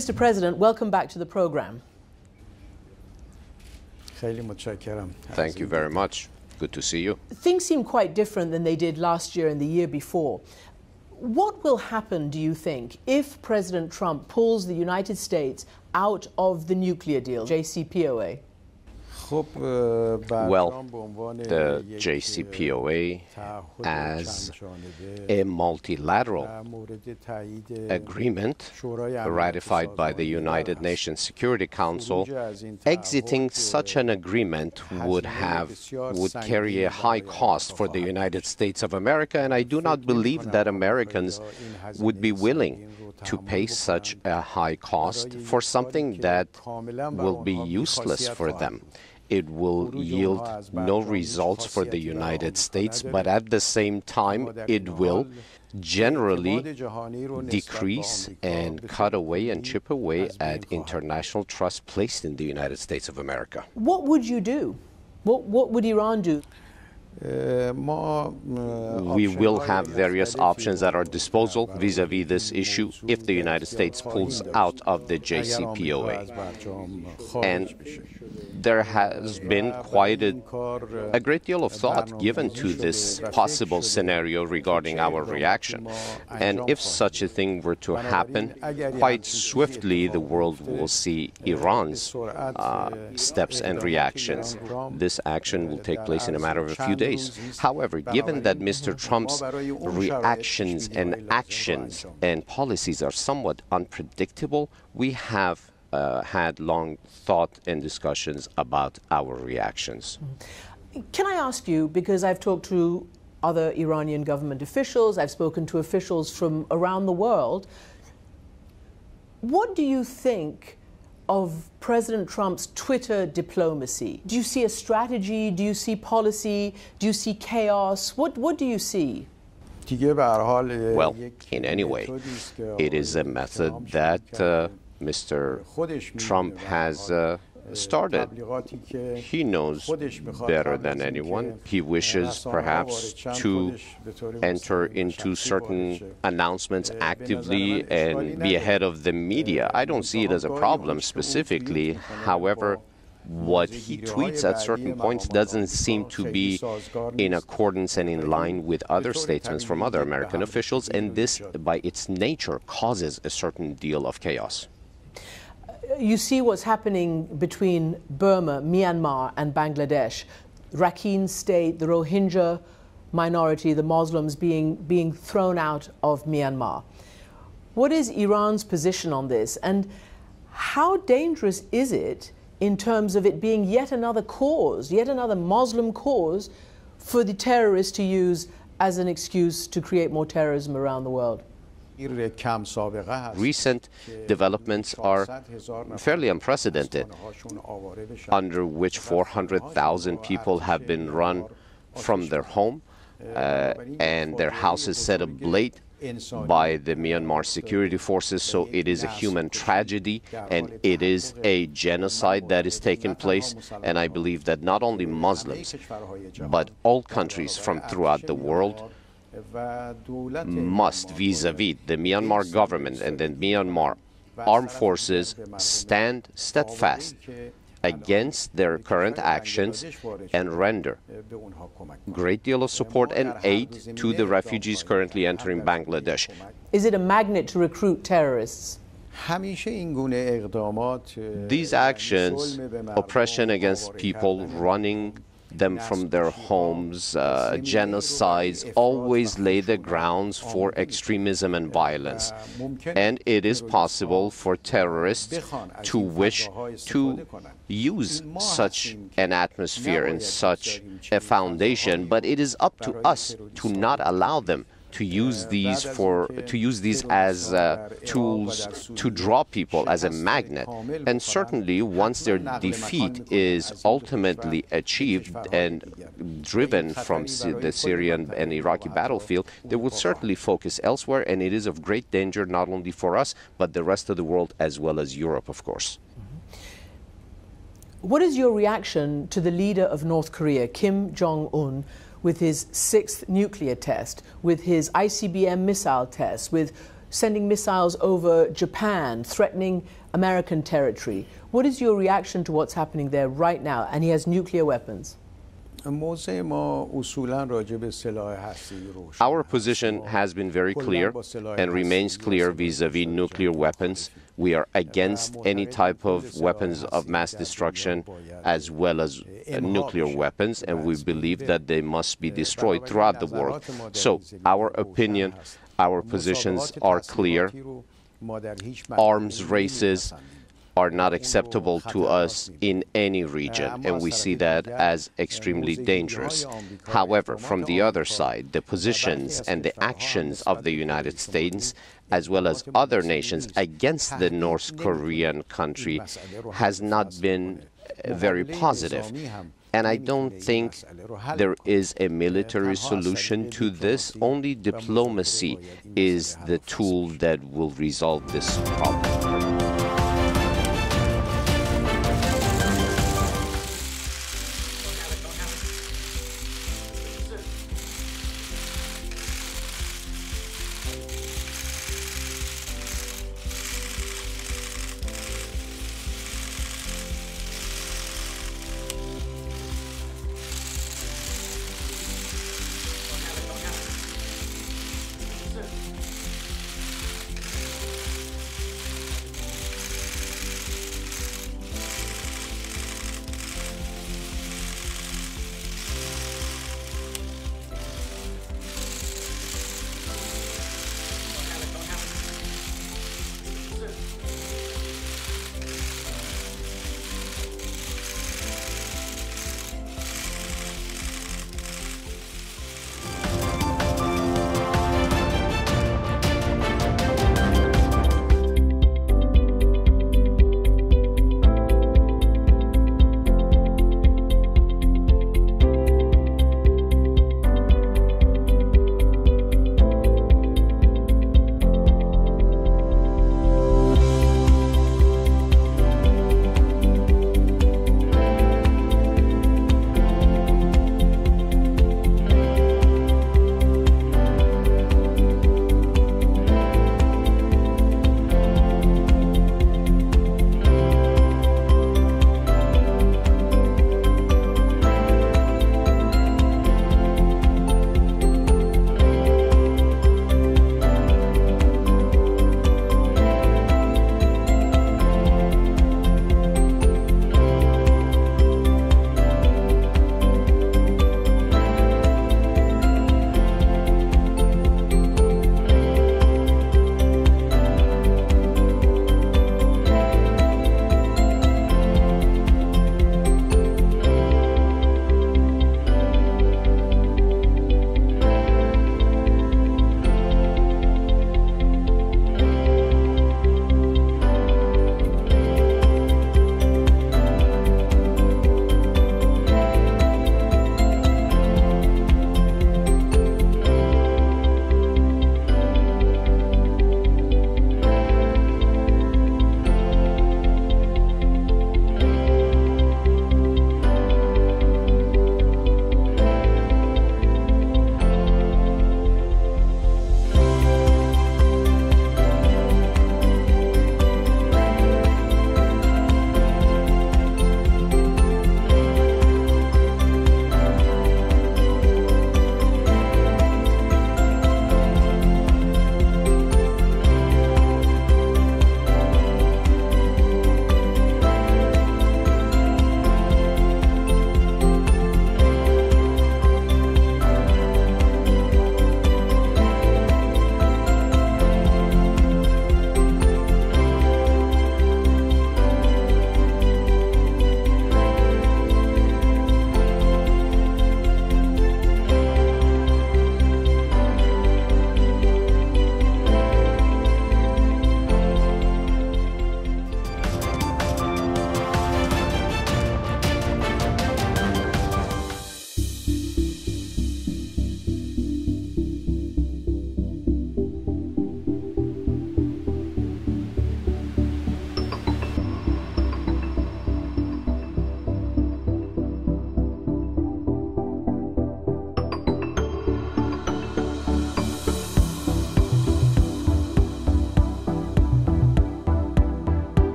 Mr. President, welcome back to the program. Thank you very much. Good to see you. Things seem quite different than they did last year and the year before. What will happen, do you think, if President Trump pulls the United States out of the nuclear deal, JCPOA? Well, the JCPOA, as a multilateral agreement ratified by the United Nations Security Council, exiting such an agreement would carry a high cost for the United States of America, and I do not believe that Americans would be willing to pay such a high cost for something that will be useless for them. It will yield no results for the United States, but at the same time, it will generally decrease and cut away and chip away at international trust placed in the United States of America. What would you do? What would Iran do? We will have various options at our disposal vis-à-vis this issue if the United States pulls out of the JCPOA. And there has been quite a great deal of thought given to this possible scenario regarding our reaction. And if such a thing were to happen, quite swiftly the world will see Iran's steps and reactions. This action will take place in a matter of a few days. However, given that Mr. Trump's reactions and actions and policies are somewhat unpredictable, we have had long thought and discussions about our reactions. Can I ask you, because I've talked to other Iranian government officials, I've spoken to officials from around the world, what do you think of President Trump's Twitter diplomacy? Do you see a strategy? Do you see policy? Do you see chaos? What do you see? Well, in any way, it is a method that Mr. Trump has started. He knows better than anyone. He wishes perhaps to enter into certain announcements actively and be ahead of the media. I don't see it as a problem specifically. However, what he tweets at certain points doesn't seem to be in accordance and in line with other statements from other American officials, and this, by its nature, causes a certain deal of chaos. You see what's happening between Burma, Myanmar, and Bangladesh. Rakhine State, the Rohingya minority, the Muslims being thrown out of Myanmar. What is Iran's position on this, and how dangerous is it in terms of it being yet another cause, yet another Muslim cause for the terrorists to use as an excuse to create more terrorism around the world? Recent developments are fairly unprecedented, under which 400,000 people have been run from their home and their houses set ablaze by the Myanmar security forces. So it is a human tragedy and it is a genocide that is taking place. And I believe that not only Muslims, but all countries from throughout the world must, vis-à-vis the Myanmar government and the Myanmar armed forces, stand steadfast against their current actions and render a great deal of support and aid to the refugees currently entering Bangladesh. Is it a magnet to recruit terrorists? These actions, oppression against people, running them from their homes, genocides, always lay the grounds for extremism and violence. And it is possible for terrorists to wish to use such an atmosphere and such a foundation, but it is up to us to not allow them to use these as tools to draw people as a magnet. And certainly once their defeat is ultimately achieved and driven from the Syrian and Iraqi battlefield, they will certainly focus elsewhere, and it is of great danger not only for us but the rest of the world as well as Europe, of course. What is your reaction to the leader of North Korea, Kim Jong-un, with his 6th nuclear test, with his ICBM missile test, with sending missiles over Japan, threatening American territory. What is your reaction to what's happening there right now? And he has nuclear weapons. Our position has been very clear and remains clear vis-à-vis nuclear weapons. We are against any type of weapons of mass destruction as well as nuclear weapons, and we believe that they must be destroyed throughout the world. So our opinion, our positions are clear. Arms races are not acceptable to us in any region, and we see that as extremely dangerous. However, from the other side, the positions and the actions of the United States, as well as other nations against the North Korean country, has not been very positive. And I don't think there is a military solution to this. Only diplomacy is the tool that will resolve this problem.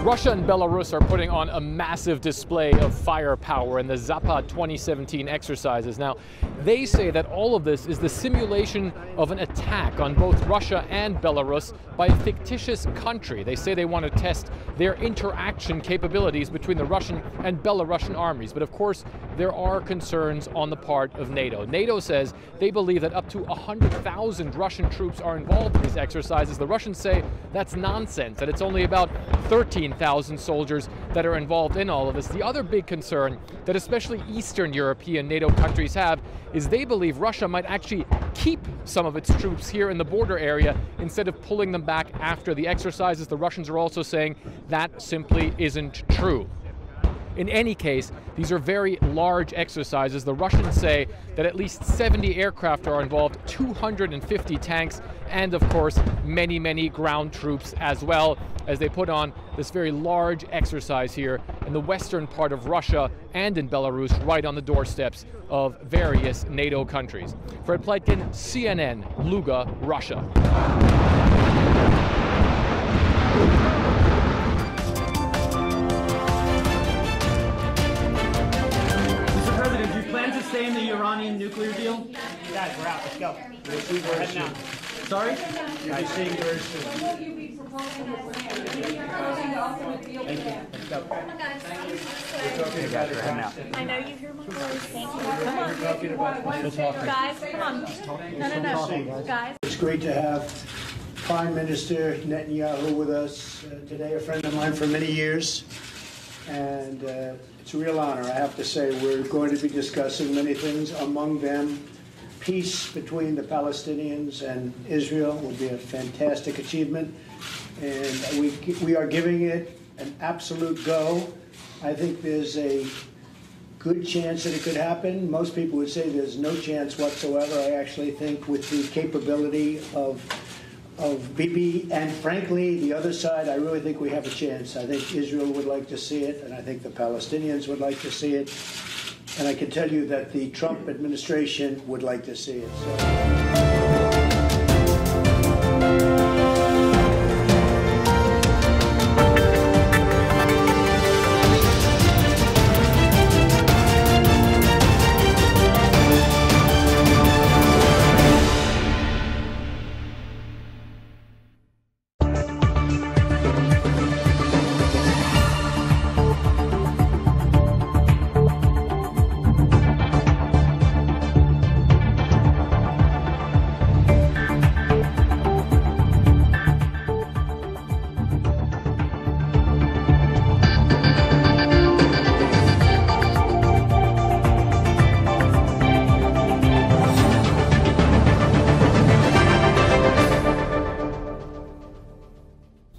Russia and Belarus are putting on a massive display of firepower in the Zapad 2017 exercises. Now, they say that all of this is the simulation of an attack on both Russia and Belarus by a fictitious country. They say they want to test their interaction capabilities between the Russian and Belarusian armies. But of course, there are concerns on the part of NATO. NATO says they believe that up to 100,000 Russian troops are involved in these exercises. The Russians say that's nonsense, that it's only about 13,000 soldiers that are involved in all of this. The other big concern that especially Eastern European NATO countries have is they believe Russia might actually keep some of its troops here in the border area instead of pulling them back after the exercises. The Russians are also saying that simply isn't true. In any case, these are very large exercises. The Russians say that at least 70 aircraft are involved, 250 tanks, and of course, many, many ground troops as well, as they put on this very large exercise here in the western part of Russia and in Belarus, right on the doorsteps of various NATO countries. Fred Pleitkin, CNN, Luga, Russia. Stay in the Iranian nuclear deal? Guys, we're out. Let's go. We'll see very soon. Sorry? You'll be seeing very soon. Thank you. Let's go. I know you hear my voice. Thank you. Come on. Guys, come on. No. Guys. It's great to have Prime Minister Netanyahu with us today, a friend of mine for many years. And it's a real honor, I have to say. We're going to be discussing many things, among them peace between the Palestinians and Israel will be a fantastic achievement, and we are giving it an absolute go. I think there's a good chance that it could happen. Most people would say there's no chance whatsoever. I actually think with the capability of Bibi and, frankly, the other side, I really think we have a chance. I think Israel would like to see it, and I think the Palestinians would like to see it. And I can tell you that the Trump administration would like to see it.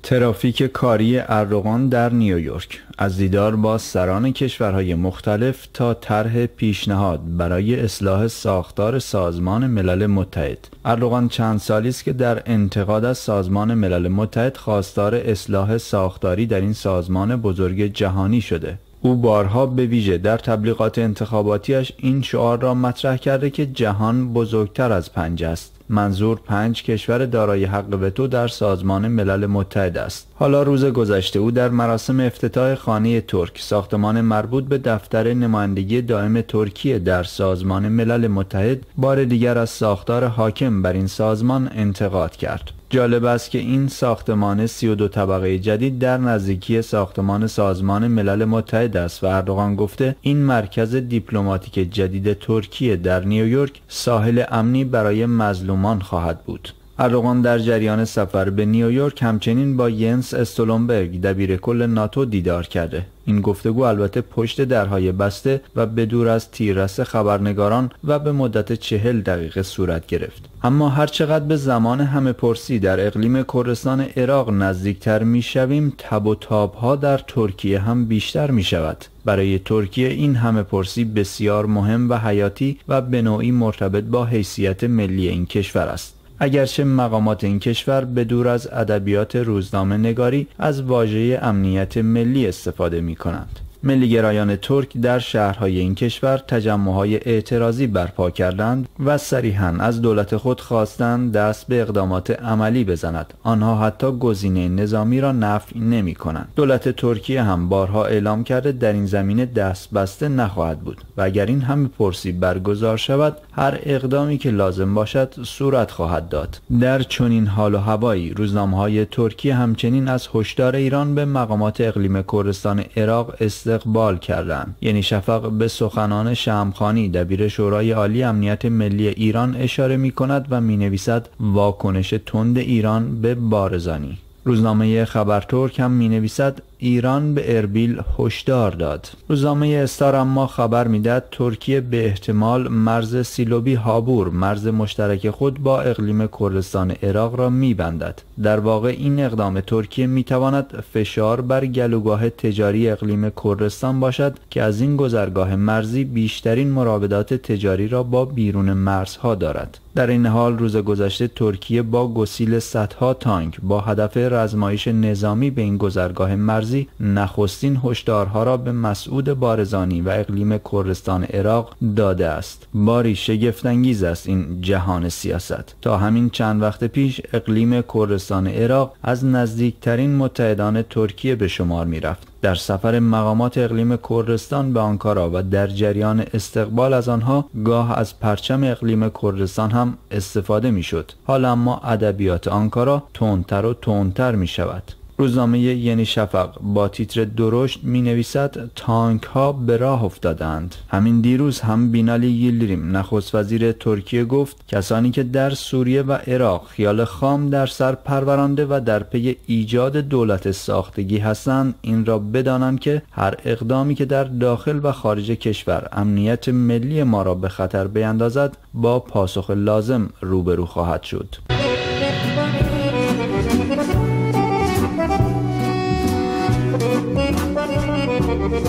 ترافیک کاری اردوغان در نیویورک، از دیدار با سران کشورهای مختلف تا طرح پیشنهاد برای اصلاح ساختار سازمان ملل متحد. اردوغان چند سالی است که در انتقاد از سازمان ملل متحد خواستار اصلاح ساختاری در این سازمان بزرگ جهانی شده. او بارها به ویژه در تبلیغات انتخاباتیش این شعار را مطرح کرده که جهان بزرگتر از 5 است. منظور 5 کشور دارای حق وتو در سازمان ملل متحد است. حالا روز گذشته او در مراسم افتتاح خانه ترک، ساختمان مربوط به دفتر نمایندگی دائم ترکیه در سازمان ملل متحد، بار دیگر از ساختار حاکم بر این سازمان انتقاد کرد. جالب است که این ساختمان 32 طبقه جدید در نزدیکی ساختمان سازمان ملل متحد است و اردوغان گفته این مرکز دیپلماتیک جدید ترکیه در نیویورک ساحل امنی برای مظلومان خواهد بود. اردوغان در جریان سفر به نیویورک همچنین با ینس استولنبرگ دبیر کل ناتو دیدار کرده. این گفتگو البته پشت درهای بسته و به دور از تیررس خبرنگاران و به مدت 40 دقیقه صورت گرفت. اما هرچقدر به زمان همه‌پرسی در اقلیم کردستان عراق نزدیکتر می‌شویم، تب و تاب‌ها در ترکیه هم بیشتر می‌شود. برای ترکیه این همه‌پرسی بسیار مهم و حیاتی و به نوعی مرتبط با حیثیت ملی این کشور است. اگرچه مقامات این کشور به دور از ادبیات روزنامه نگاری از واژه امنیت ملی استفاده می کنند. ملیگرایان ترک در شهرهای این کشور تجمعهای اعتراضی برپا کردند و صریحاً از دولت خود خواستند دست به اقدامات عملی بزند. آنها حتی گزینه نظامی را نفی نمی کنند. دولت ترکیه هم بارها اعلام کرده در این زمینه دست بسته نخواهد بود و اگر این همه پرسی برگزار شود هر اقدامی که لازم باشد صورت خواهد داد. در چنین حال و هوایی روزنامه‌های ترکیه همچنین از هشدار ایران به مقامات اقلیم کردستان عراق استقبال کردند. یعنی شفق به سخنان شمخانی دبیر شورای عالی امنیت ملی ایران اشاره می‌کند و می‌نویسد واکنش تند ایران به بارزانی. روزنامه خبر ترک هم می‌نویسد ایران به اربیل هشدار داد. روزنامه استار اما خبر می‌دهد ترکیه به احتمال مرز سیلوبی هابور مرز مشترک خود با اقلیم کردستان عراق را می‌بندد. در واقع این اقدام ترکیه می‌تواند فشار بر گلوگاه تجاری اقلیم کردستان باشد که از این گذرگاه مرزی بیشترین مراودات تجاری را با بیرون مرزها دارد. در این حال روز گذشته ترکیه با گسیل صدها تانک با هدف رزمایش نظامی به این گذرگاه مرزی نخستین هشدارها را به مسعود بارزانی و اقلیم کردستان عراق داده است. باری شگفت‌انگیز است این جهان سیاست. تا همین چند وقت پیش اقلیم کردستان عراق از نزدیکترین متحدان ترکیه به شمار می رفت. در سفر مقامات اقلیم کردستان به آنکارا و در جریان استقبال از آنها گاه از پرچم اقلیم کردستان هم استفاده می شد. حالا اما ادبیات آنکارا تندتر و تندتر می شود. روزنامه یعنی شفق با تیتر درشت می نویسد تانک ها به راه افتادند. همین دیروز هم بینالی ییلدریم نخست وزیر ترکیه گفت کسانی که در سوریه و عراق خیال خام در سر پرورانده و در پی ایجاد دولت ساختگی هستند این را بدانند که هر اقدامی که در داخل و خارج کشور امنیت ملی ما را به خطر بیندازد با پاسخ لازم روبرو خواهد شد.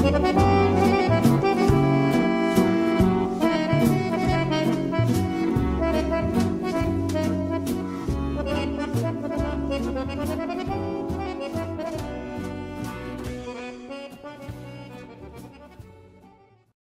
Thank you.